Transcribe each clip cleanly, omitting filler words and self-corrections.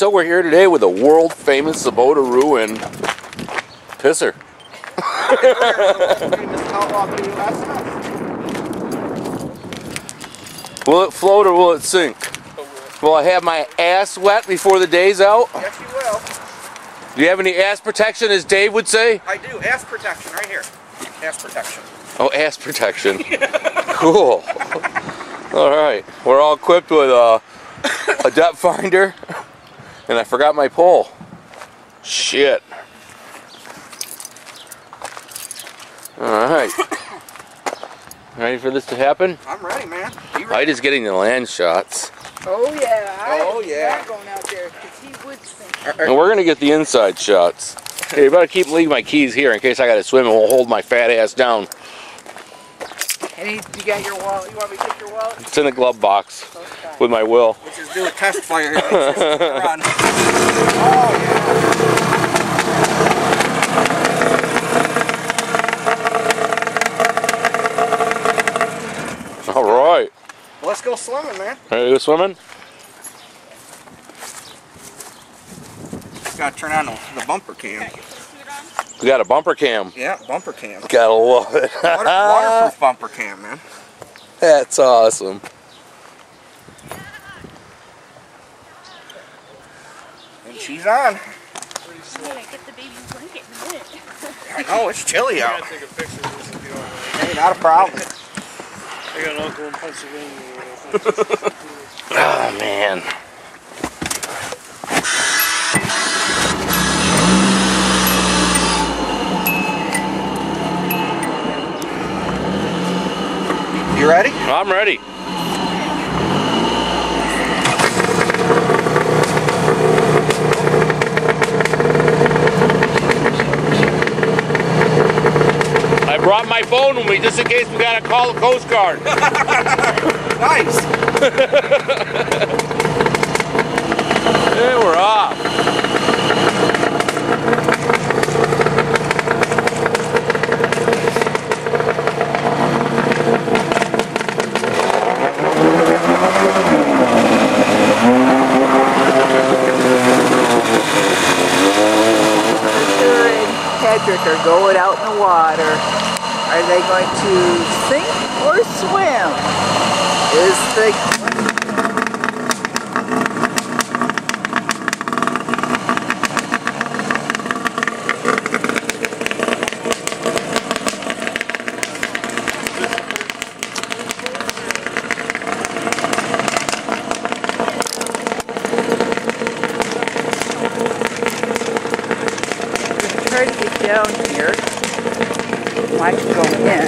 So we're here today with a world famous Suboataru and pisser. Will it float or will it sink? Will I have my ass wet before the day's out? Yes, you will. Do you have any ass protection, as Dave would say? I do. Ass protection right here. Ass protection. Oh, ass protection. Cool. All right. We're all equipped with a depth finder. And I forgot my pole. Shit. Alright. Ready for this to happen? I'm ready, man. I just getting the land shots. Oh yeah. Oh yeah. Going out there because he would sink. And we're gonna get the inside shots. Hey, you better keep leaving my keys here in case I gotta swim and we'll hold my fat ass down. And you got your wallet. You want me to take your wallet? It's in the glove box with my will. Let's just do a test fire. Run. Oh yeah. All right. Well, let's go swimming, man. Ready to go swimming? Gotta turn on the bumper cam. We got a bumper cam. Yeah, bumper cam. Gotta love it. Waterproof bumper cam, man. That's awesome. And she's on. I'm gonna get the baby blanket in a minute. I know, it's chilly out. I gotta take a picture of this if you don't mind. Hey, not a problem. I got an uncle in Pennsylvania. Oh man. You ready? I'm ready. I brought my phone with me just in case we gotta call the Coast Guard. Nice. Hey, we're off. Patrick are going out in the water. Are they going to sink or swim? Is the try to get down here. I can go in.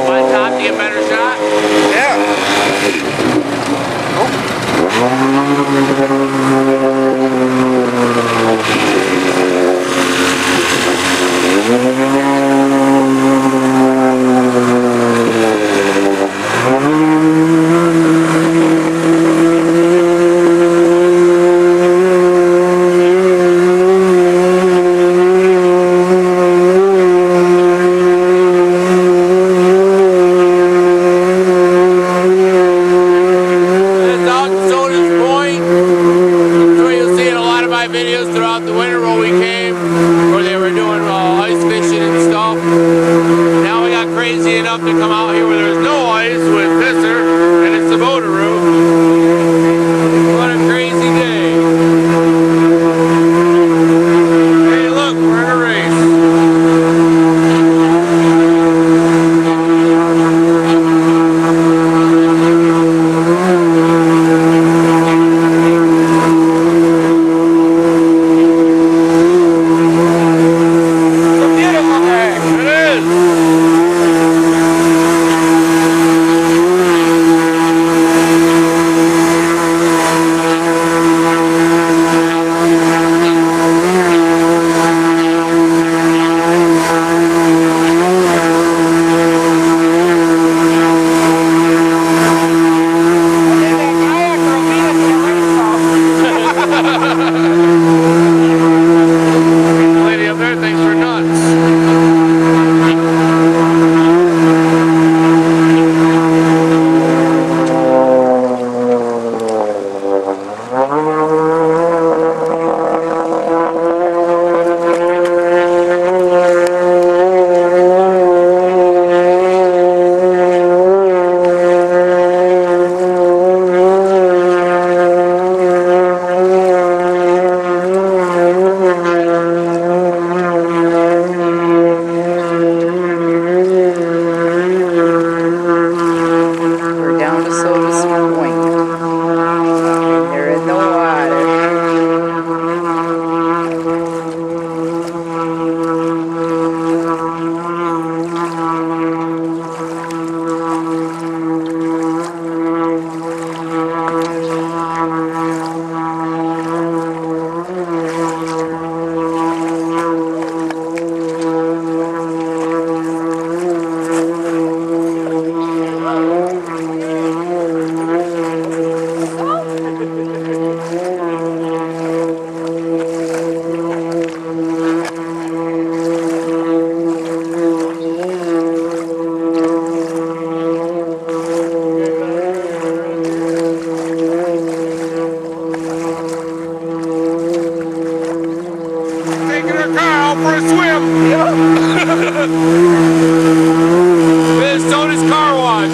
One top to get a better shot? Yeah. Videos throughout the winter when we came, where they were doing ice fishing and stuff. Now we got crazy enough to come out here where there's no ice with pisser and it's Suboataru. What a crazy day. Hey look, we're in a race. for a swim. This Soda's car wash.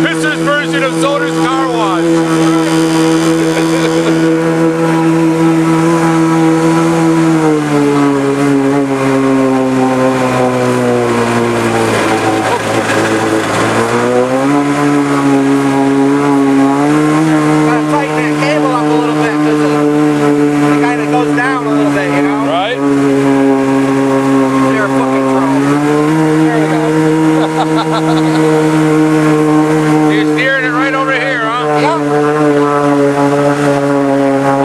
Pisser's version of Soda's car wash. You're steering it right over here, huh? Yep.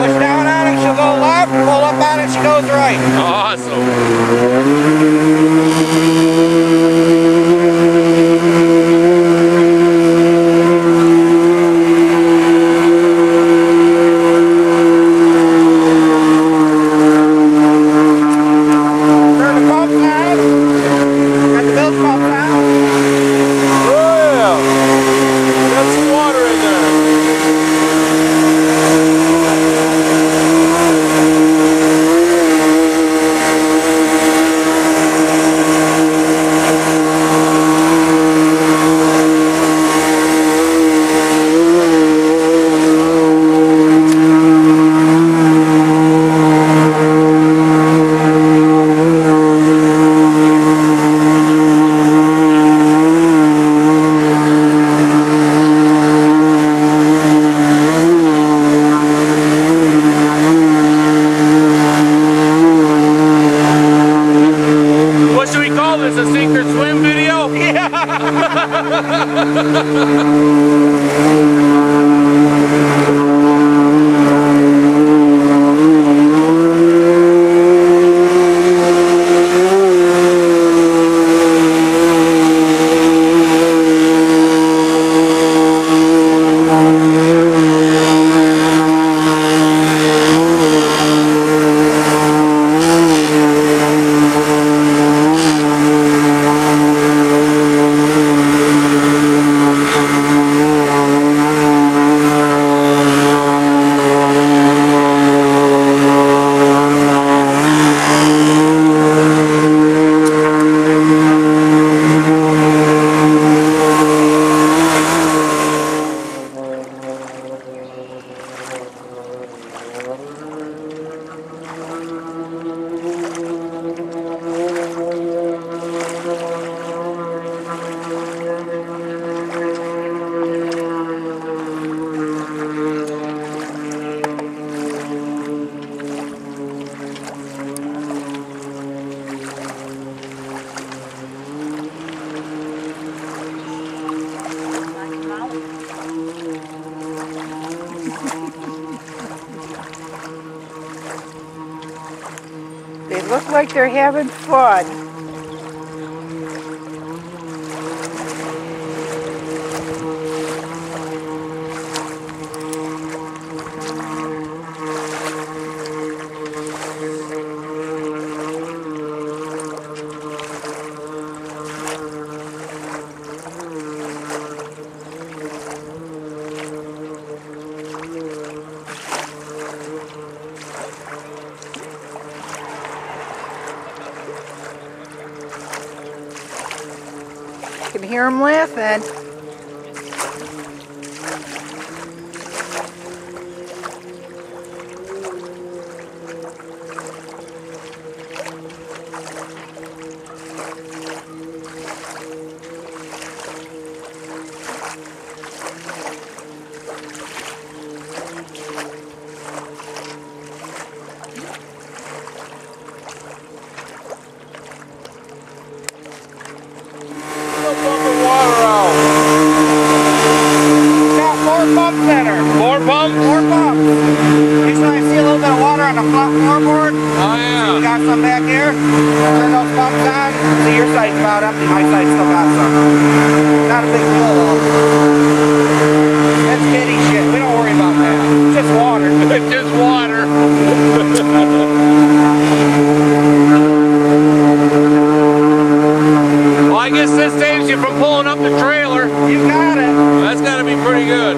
Push down on it, she'll go left. Pull up on it, she goes right. Awesome. Turn the pump on. Got the bilge pump on. Got some water in there. What should we call this? A sink or swim video? Yeah. They look like they're having fun. I can hear them laughing. More pumps? More pumps. Usually I see a little bit of water on the floorboard. Oh yeah. Got some back here. Turn those pumps on. See, your side's about empty. My side's still got some. Not a big deal though. That's kitty shit. We don't worry about that. Just water. It's just water. Well, I guess this saves you from pulling up the trailer. You got it. That's got to be pretty good.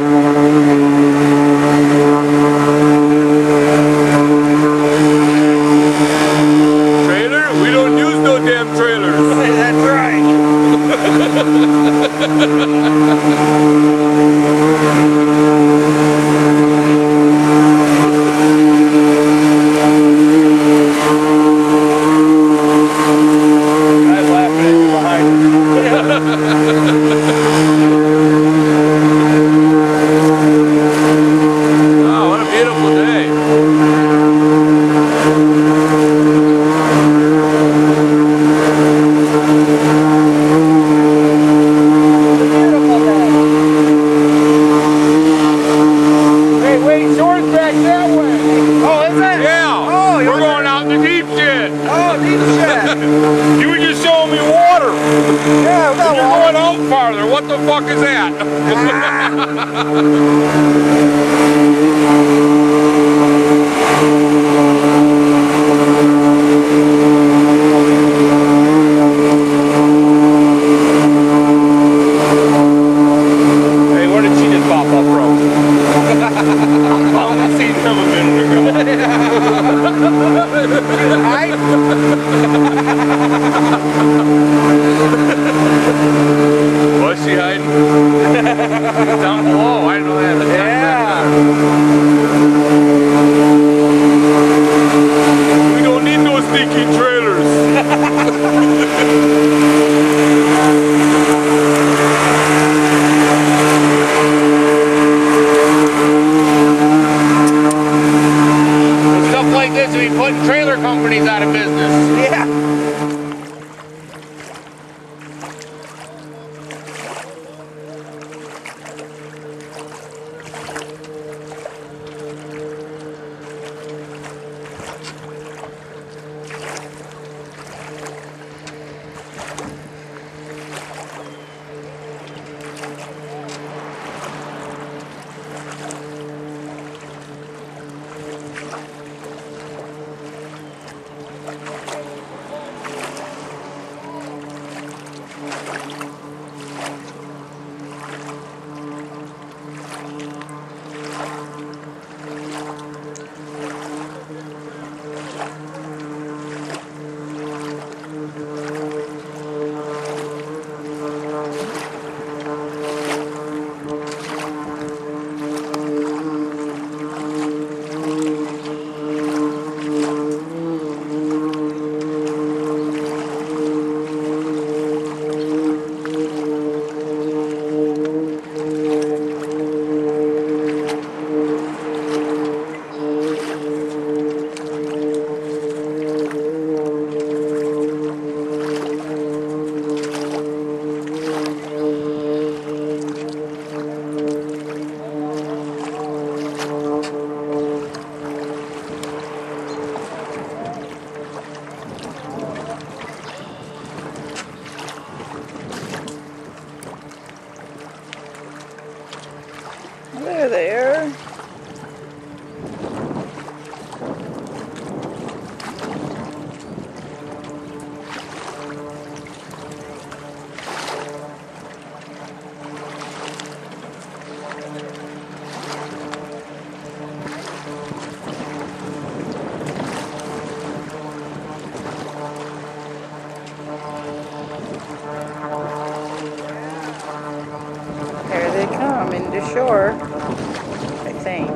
back that way. Oh, is it? Yeah. Oh, we're going out in the deep shit. Oh, deep shit. You were just showing me water. Yeah, we got You're water. going out farther. What the fuck is that? Hey, where did she just pop up from? I seen him a minute ago. Right? Was she hiding? Down below. I didn't know that. Yeah. We don't need no sneaky trailers. Stuff like this will be putting trailer companies out of business. Yeah. They're there. There they come into shore, I think.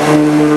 Bye.